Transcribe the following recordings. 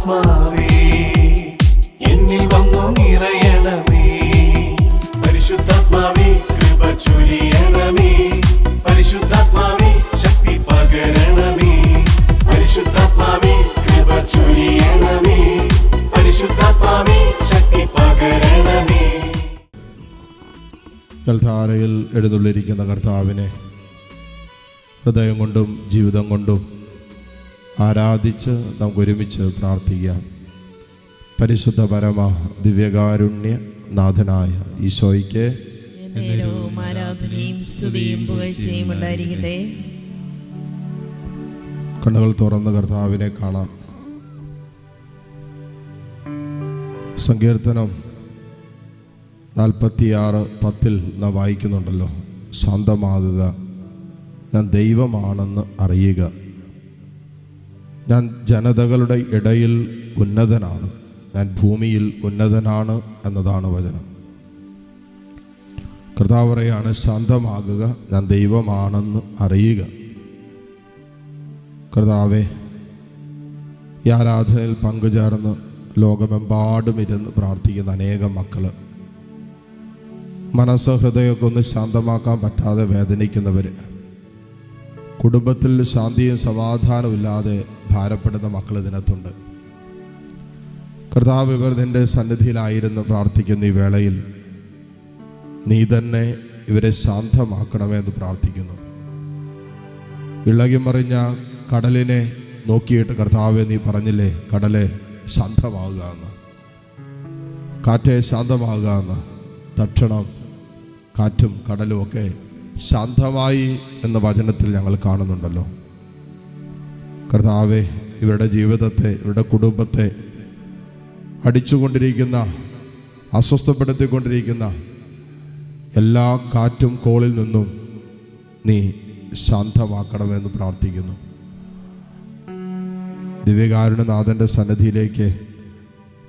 പരിശുദ്ധാത്മാവേ എന്നിൽ വന്നു നിറയണമേ. പരിശുദ്ധാത്മാവേ കൃപ ചൊരിയണമേ. പരിശുദ്ധാത്മാവേ ശക്തി പകരണമേ. പരിശുദ്ധാത്മാവേ കൃപ ചൊരിയണമേ. പരിശുദ്ധാത്മാവേ ശക്തി പകരണമേ. കൽധാരയിൽ എഴുന്നള്ളിരിക്കുന്ന കർത്താവിനെ ഹൃദയം കൊണ്ടും ജീവിതം കൊണ്ടും ആരാധിച്ച് നമുക്ക് ഒരുമിച്ച് പ്രാർത്ഥിക്കാം. പരിശുദ്ധ പരമ ദിവ്യകാരുണ്യ നാഥനായ ഈശോയ്ക്ക് നേരവും ആരാധനയും സ്തുതിയും പുകഴ്ചയും ഉണ്ടായിരിക്കട്ടെ. കണ്ണുകൾ തുറന്ന് കർത്താവിനെ കാണാം. സങ്കീർത്തനം 46:10 നാം വായിക്കുന്നുണ്ടല്ലോ, ശാന്തമാകുക, ഞാൻ ദൈവമാണെന്ന് അറിയുക, ഞാൻ ജനതകളുടെ ഇടയിൽ ഉന്നതനാണ്, ഞാൻ ഭൂമിയിൽ ഉന്നതനാണ് എന്നതാണ് വചനം. കർത്താവ് പറയാണ്, ശാന്തമാകുക, ഞാൻ ദൈവമാണെന്ന് അറിയുക. കർത്താവെ, ഈ ആരാധനയിൽ പങ്കുചേർന്ന് ലോകമെമ്പാടും ഇരുന്ന് പ്രാർത്ഥിക്കുന്ന അനേകം മക്കൾ, മനസ്സ് ഹൃദയമൊക്കെ ഒന്ന് ശാന്തമാക്കാൻ പറ്റാതെ വേദനിക്കുന്നവർ, കുടുംബത്തിൽ ശാന്തിയും സമാധാനവും ഇല്ലാതെ ഭാരപ്പെടുന്ന മക്കൾ ഇതിനകത്തുണ്ട്. കർത്താവ്, ഇവർ നിൻ്റെ സന്നിധിയിലായിരുന്നു പ്രാർത്ഥിക്കുന്ന ഈ വേളയിൽ നീ തന്നെ ഇവരെ ശാന്തമാക്കണമേ എന്ന് പ്രാർത്ഥിക്കുന്നു. ഇളകിമറിഞ്ഞ കടലിനെ നോക്കിയിട്ട് കർത്താവെ നീ പറഞ്ഞില്ലേ, കടലെ ശാന്തമാകുക എന്ന്, കാറ്റെ ശാന്തമാകുക എന്ന്. തക്ഷണം കാറ്റും കടലും ഒക്കെ ശാന്തമായി എന്ന വചനത്തിൽ ഞങ്ങൾ കാണുന്നുണ്ടല്ലോ. കർത്താവെ, ഇവരുടെ ജീവിതത്തെ, ഇവരുടെ കുടുംബത്തെ അടിച്ചുകൊണ്ടിരിക്കുന്ന, അസ്വസ്ഥപ്പെടുത്തിക്കൊണ്ടിരിക്കുന്ന എല്ലാ കാറ്റും കോളിൽ നിന്നും നീ ശാന്തമാക്കണമെന്ന് പ്രാർത്ഥിക്കുന്നു. ദിവ്യകാരുണ്യനാഥൻ്റെ സന്നിധിയിലേക്ക്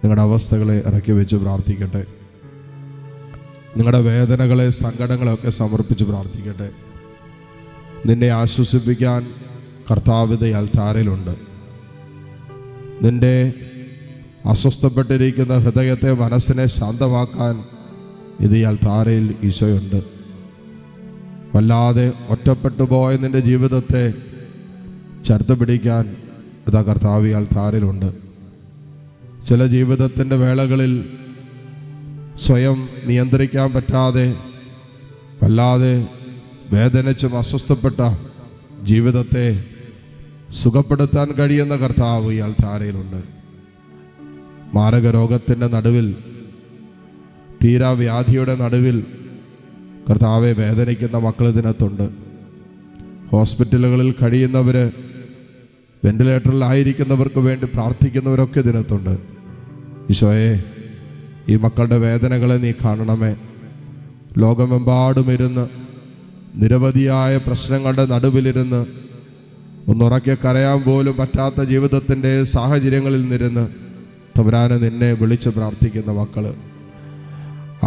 നിങ്ങളുടെ അവസ്ഥകളെ ഇറക്കി വെച്ച് പ്രാർത്ഥിക്കട്ടെ. നിങ്ങളുടെ വേദനകളെ, സങ്കടങ്ങളെയൊക്കെ സമർപ്പിച്ച് പ്രാർത്ഥിക്കട്ടെ. നിന്നെ ആശ്വസിപ്പിക്കാൻ കർത്താവ് ഈ അൽത്താരയിലുണ്ട്. നിന്റെ അസ്വസ്ഥപ്പെട്ടിരിക്കുന്ന ഹൃദയത്തെ, മനസ്സിനെ ശാന്തമാക്കാൻ ഇത് ഈ അൽത്താരയിൽ ഈശോയുണ്ട്. വല്ലാതെ ഒറ്റപ്പെട്ടു പോയ നിന്റെ ജീവിതത്തെ ചേർത്ത് പിടിക്കാൻ ഇതാ കർത്താവ് ഈ അൽത്താരയിലുണ്ട്. ചില ജീവിതത്തിൻ്റെ വേളകളിൽ സ്വയം നിയന്ത്രിക്കാൻ പറ്റാതെ വല്ലാതെ വേദനിച്ചും അസ്വസ്ഥപ്പെട്ട ജീവിതത്തെ സുഖപ്പെടുത്താൻ കഴിയുന്ന കർത്താവ് ഈ അൽത്താരയിലുണ്ട്. മാരകരോഗത്തിൻ്റെ നടുവിൽ, തീരാവ്യാധിയുടെ നടുവിൽ കർത്താവെ വേദനിക്കുന്ന മക്കൾ ഇതിനകത്തുണ്ട്. ഹോസ്പിറ്റലുകളിൽ കഴിയുന്നവർ, വെന്റിലേറ്ററിലായിരിക്കുന്നവർക്ക് വേണ്ടി പ്രാർത്ഥിക്കുന്നവരൊക്കെ ഇതിനകത്തുണ്ട്. ഈശോയെ, ഈ മക്കളുടെ വേദനകളെ നീ കാണണമേ. ലോകമെമ്പാടും ഇരുന്ന് നിരവധിയായ പ്രശ്നങ്ങളുടെ നടുവിലിരുന്ന് ഒന്നുറക്കെ കരയാൻ പോലും പറ്റാത്ത ജീവിതത്തിൻ്റെ സാഹചര്യങ്ങളിൽ നിന്നിരുന്ന് തമ്പുരാനെ നിന്നെ വിളിച്ച് പ്രാർത്ഥിക്കുന്ന മക്കൾ,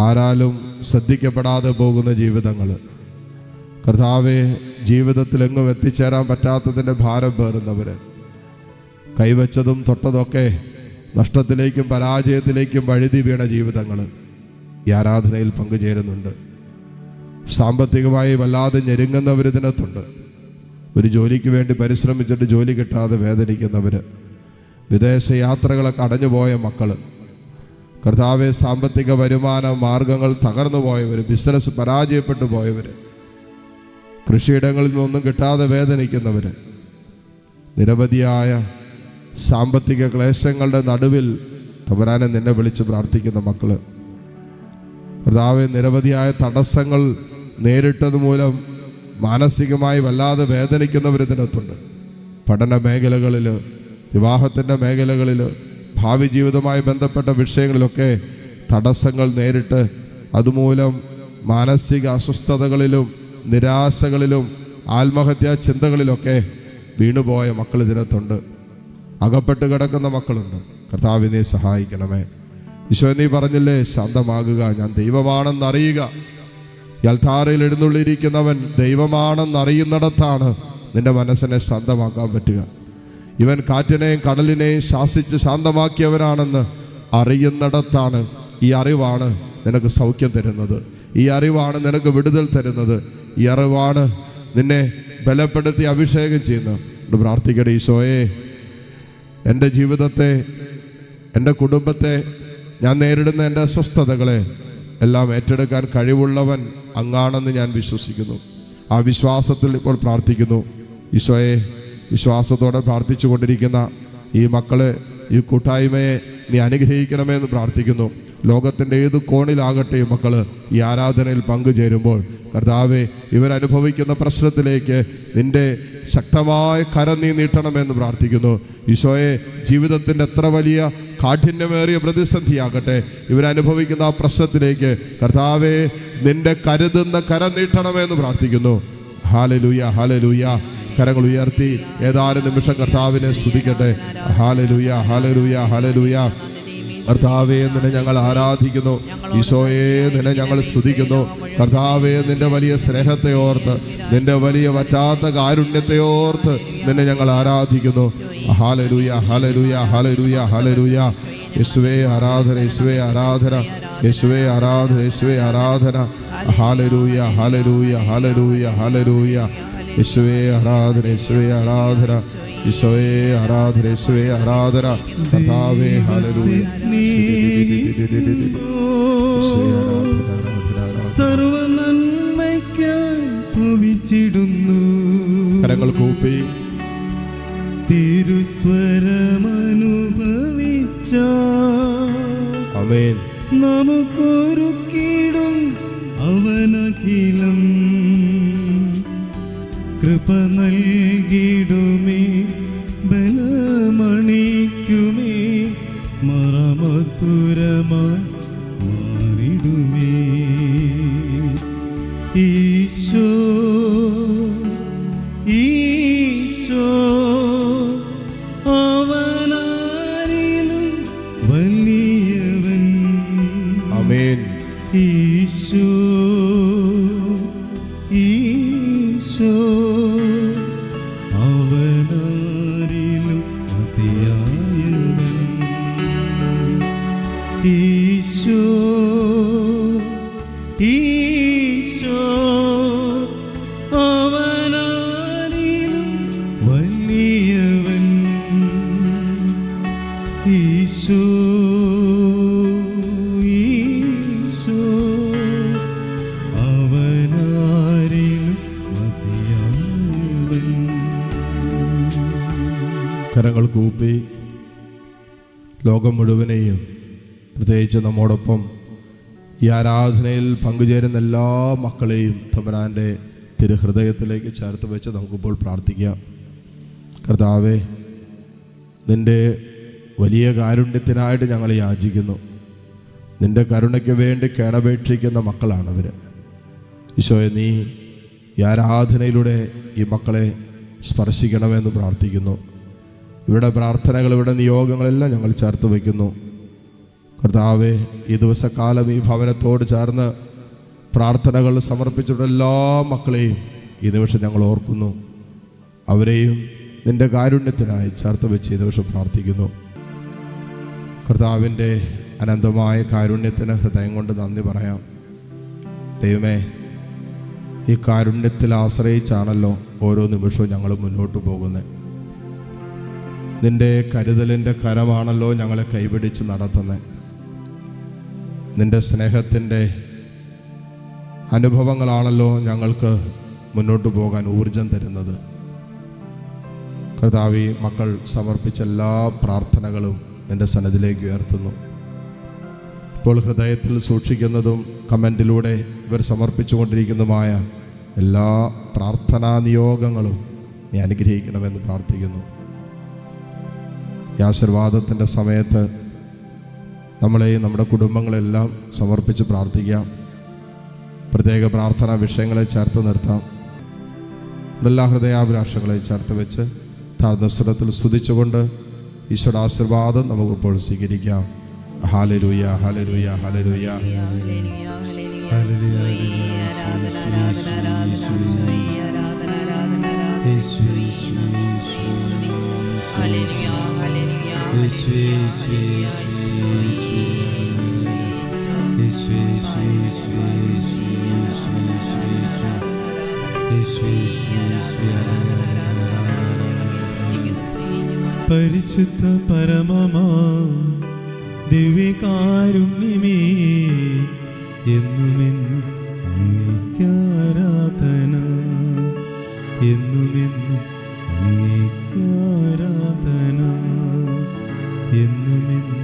ആരാലും ശ്രദ്ധിക്കപ്പെടാതെ പോകുന്ന ജീവിതങ്ങൾ, കർത്താവെ, ജീവിതത്തിലെങ്ങും എത്തിച്ചേരാൻ പറ്റാത്തതിൻ്റെ ഭാരം പേറുന്നവർ, കൈവച്ചതും തൊട്ടതൊക്കെ നഷ്ടത്തിലേക്കും പരാജയത്തിലേക്കും വഴുതി വീണ ജീവിതങ്ങൾ ഈ ആരാധനയിൽ പങ്കുചേരുന്നുണ്ട്. സാമ്പത്തികമായി വല്ലാതെ ഞെരുങ്ങുന്നവരിതിനകത്തുണ്ട്. ഒരു ജോലിക്ക് വേണ്ടി പരിശ്രമിച്ചിട്ട് ജോലി കിട്ടാതെ വേദനിക്കുന്നവർ, വിദേശ യാത്രകളൊക്കെ അടഞ്ഞുപോയ മക്കൾ, കർത്താവെ, സാമ്പത്തിക വരുമാന മാർഗങ്ങൾ തകർന്നു പോയവർ, ബിസിനസ് പരാജയപ്പെട്ടു പോയവർ, കൃഷിയിടങ്ങളിൽ നിന്നൊന്നും കിട്ടാതെ വേദനിക്കുന്നവർ, നിരവധിയായ സാമ്പത്തിക ക്ലേശങ്ങളുടെ നടുവിൽ തമ്പുരാനെ നിന്നെ വിളിച്ച് പ്രാർത്ഥിക്കുന്ന മക്കൾ, കർത്താവെ, നിരവധിയായ തടസ്സങ്ങൾ നേരിട്ടത് മൂലം മാനസികമായി വല്ലാതെ വേദനിക്കുന്നവരിതിനകത്തുണ്ട്. പഠന മേഖലകളിൽ, വിവാഹത്തിൻ്റെ മേഖലകളിൽ, ഭാവി ജീവിതവുമായി ബന്ധപ്പെട്ട വിഷയങ്ങളിലൊക്കെ തടസ്സങ്ങൾ നേരിട്ട് അതുമൂലം മാനസിക അസ്വസ്ഥതകളിലും നിരാശകളിലും ആത്മഹത്യാ ചിന്തകളിലൊക്കെ വീണുപോയ മക്കൾ ഇതിനകത്തുണ്ട്. അകപ്പെട്ട് കിടക്കുന്ന മക്കളുണ്ട്. കർത്താവേ, നീ സഹായിക്കണമേ. ഈശോ, നീ പറഞ്ഞില്ലേ, ശാന്തമാകുക, ഞാൻ ദൈവമാണെന്നറിയുക. അൽത്താരയിൽ എഴുന്നള്ളിയിരിക്കുന്നവൻ ദൈവമാണെന്നറിയുന്നിടത്താണ് നിന്റെ മനസ്സിനെ ശാന്തമാക്കാൻ പറ്റുക. ഇവൻ കാറ്റിനെയും കടലിനെയും ശാസിച്ച് ശാന്തമാക്കിയവനാണെന്ന് അറിയുന്നിടത്താണ് ഈ അറിവാണ് നിനക്ക് സൗഖ്യം തരുന്നത്. ഈ അറിവാണ് നിനക്ക് വിടുതൽ തരുന്നത്. ഈ അറിവാണ് നിന്നെ ബലപ്പെടുത്തി അഭിഷേകം ചെയ്യുന്നത്. പ്രാർത്ഥിക്കട്ടെ, ഈശോയെ, എൻ്റെ ജീവിതത്തെ, എൻ്റെ കുടുംബത്തെ, ഞാൻ നേരിടുന്ന എൻ്റെ അസ്വസ്ഥതകളെ എല്ലാം ഏറ്റെടുക്കാൻ കഴിവുള്ളവൻ അങ്ങാണെന്ന് ഞാൻ വിശ്വസിക്കുന്നു. ആ വിശ്വാസത്തിൽ ഇപ്പോൾ പ്രാർത്ഥിക്കുന്നു. ഈശോയെ, വിശ്വാസത്തോടെ പ്രാർത്ഥിച്ചു കൊണ്ടിരിക്കുന്ന ഈ മക്കളെ, ഈ കൂട്ടായ്മയെ നീ അനുഗ്രഹിക്കണമെന്ന് പ്രാർത്ഥിക്കുന്നു. ലോകത്തിൻ്റെ ഏത് കോണിലാകട്ടെ ഈ മക്കൾ ഈ ആരാധനയിൽ പങ്കുചേരുമ്പോൾ കർത്താവേ, ഇവരനുഭവിക്കുന്ന പ്രശ്നത്തിലേക്ക് നിന്റെ ശക്തമായ കരം നീ നീട്ടണമെന്ന് പ്രാർത്ഥിക്കുന്നു. ഈശോയെ, ജീവിതത്തിൻ്റെ എത്ര വലിയ കാഠിന്യമേറിയ പ്രതിസന്ധിയാകട്ടെ, ഇവരനുഭവിക്കുന്ന ആ പ്രശ്നത്തിലേക്ക് കർത്താവേ നിന്റെ കരുതുന്ന കരം നീട്ടണമെന്ന് പ്രാർത്ഥിക്കുന്നു. Hallelujah, hallelujah. കരങ്ങൾ ഉയർത്തി ഏതാനും നിമിഷം കർത്താവിനെ സ്തുതിക്കട്ടെ. Hallelujah, hallelujah, hallelujah. കർത്താവേ, നിന്നെ ഞങ്ങൾ ആരാധിക്കുന്നു. ഈശോയെ, നിന്നെ ഞങ്ങൾ സ്തുതിക്കുന്നു. കർത്താവേ, നിന്റെ വലിയ സ്നേഹത്തെ ഓർത്ത്, നിന്റെ വലിയ വറ്റാത്ത കാരുണ്യത്തെ ഓർത്ത് നിന്നെ ഞങ്ങൾ ആരാധിക്കുന്നു. Hallelujah, hallelujah, hallelujah, hallelujah. യേശുവേ ആരാധന, യേശുവേ ആരാധന, യേശുവേ ആരാധന, യേശുവേ ആരാധന. Hallelujah, hallelujah, hallelujah, hallelujah. യേശുവേ ആരാധന, യേശുവേ ആരാധന, ഈശോയെ ആരാധന, യേശുവേ ആരാധന. കർത്താവേ, ഹല്ലേലൂയ. സർവനന്മയ്ക്കായി ഭവിച്ചിടുന്നു. കരങ്ങൾ കൂപ്പി തിരുസ്വരമനുഭവിച്ച ആമേൻ. നമുക്കൊരുക്കിടും അവനഖിലം കൃപ നൽകിടുമേ, ബലമണിക്കുമേ, മറമധുരമായി മാറിടുമേ. ഈശോ, ഈശോ, അവനാരിലും വലിയവൻ. ആമേൻ. ഈശോ, ഈശോ, അവനാരിലും അതിയായവൻ. ഈശോ, ഈശോ, അവനാരിലും വലിയവൻ. ഈശോ, ഈശോ, അവനാരിലും മതിയായവൻ. കരങ്ങൾ കൂപ്പി ലോകം മുഴുവനെയും പ്രത്യേകിച്ച് നമ്മോടൊപ്പം ഈ ആരാധനയിൽ പങ്കുചേരുന്ന എല്ലാ മക്കളെയും തമ്പുരാൻ്റെ തിരുഹൃദയത്തിലേക്ക് ചേർത്ത് വെച്ച് നമുക്കിപ്പോൾ പ്രാർത്ഥിക്കാം. കർത്താവേ, നിൻ്റെ വലിയ കാരുണ്യത്തിനായിട്ട് ഞങ്ങൾ യാചിക്കുന്നു. നിൻ്റെ കരുണയ്ക്ക് വേണ്ടി കേണപേക്ഷിക്കുന്ന മക്കളാണവർ. ഈശോയെ, നീ ഈ ആരാധനയിലൂടെ ഈ മക്കളെ സ്പർശിക്കണമെന്ന് പ്രാർത്ഥിക്കുന്നു. ഇവിടെ പ്രാർത്ഥനകൾ, ഇവിടെ നിയോഗങ്ങളെല്ലാം ഞങ്ങൾ ചേർത്ത് വയ്ക്കുന്നു. കർത്താവേ, ഈ ദിവസക്കാലം ഈ ഭവനത്തോട് ചേർന്ന് പ്രാർത്ഥനകൾ സമർപ്പിച്ചിട്ടുള്ള എല്ലാ മക്കളെയും ഈ നിമിഷം ഞങ്ങൾ ഓർക്കുന്നു. അവരെയും നിൻ്റെ കാരുണ്യത്തിനായി ചേർത്ത് വെച്ച് ഈ നിമിഷം പ്രാർത്ഥിക്കുന്നു. കർത്താവിൻ്റെ അനന്തമായ കാരുണ്യത്തിന് ഹൃദയം കൊണ്ട് നന്ദി പറയാം. ദൈവമേ, ഈ കാരുണ്യത്തിൽ ആശ്രയിച്ചാണല്ലോ ഓരോ നിമിഷവും ഞങ്ങൾ മുന്നോട്ട് പോകുന്നത്. നിൻ്റെ കരുതലിൻ്റെ കരമാണല്ലോ ഞങ്ങളെ കൈപിടിച്ച് നടത്തുന്നത്. നിൻ്റെ സ്നേഹത്തിൻ്റെ അനുഭവങ്ങളാണല്ലോ ഞങ്ങൾക്ക് മുന്നോട്ട് പോകാൻ ഊർജം തരുന്നത്. കർത്താവേ, മക്കൾ സമർപ്പിച്ച എല്ലാ പ്രാർത്ഥനകളും നിൻ്റെ സന്നിധിയിലേക്ക് ഉയർത്തുന്നു. ഇപ്പോൾ ഹൃദയത്തിൽ സൂക്ഷിക്കുന്നതും കമൻറ്റിലൂടെ ഇവർ സമർപ്പിച്ചുകൊണ്ടിരിക്കുന്നതുമായ എല്ലാ പ്രാർത്ഥനാ നിയോഗങ്ങളും നീ അനുഗ്രഹിക്കണമെന്ന് പ്രാർത്ഥിക്കുന്നു. ഈ ആശീർവാദത്തിൻ്റെ സമയത്ത് നമ്മളെയും നമ്മുടെ കുടുംബങ്ങളെല്ലാം സമർപ്പിച്ച് പ്രാർത്ഥിക്കാം. പ്രത്യേക പ്രാർത്ഥനാ വിഷയങ്ങളെ ചേർത്ത് നിർത്താം. എല്ലാ ഹൃദയാഭിലാഷങ്ങളെ ചേർത്ത് വെച്ച് താഴ്ന്ന സ്വരത്തിൽ സ്തുതിച്ചുകൊണ്ട് ഈശോയുടെ ആശീർവാദം നമുക്കിപ്പോൾ സ്വീകരിക്കാം. Hallelujah, hallelujah, hallelujah. Hallelujah hallelujah യേശുവേ, യേശുവേ, പരിശുദ്ധ പരമമാ ദിവ്യകാരുണ്യമേ, എന്നുമെന്നും അങ്ങേക്കാരാധന, എന്നുമെന്നും അങ്ങേക്കാരാധന, എന്നുമെന്നും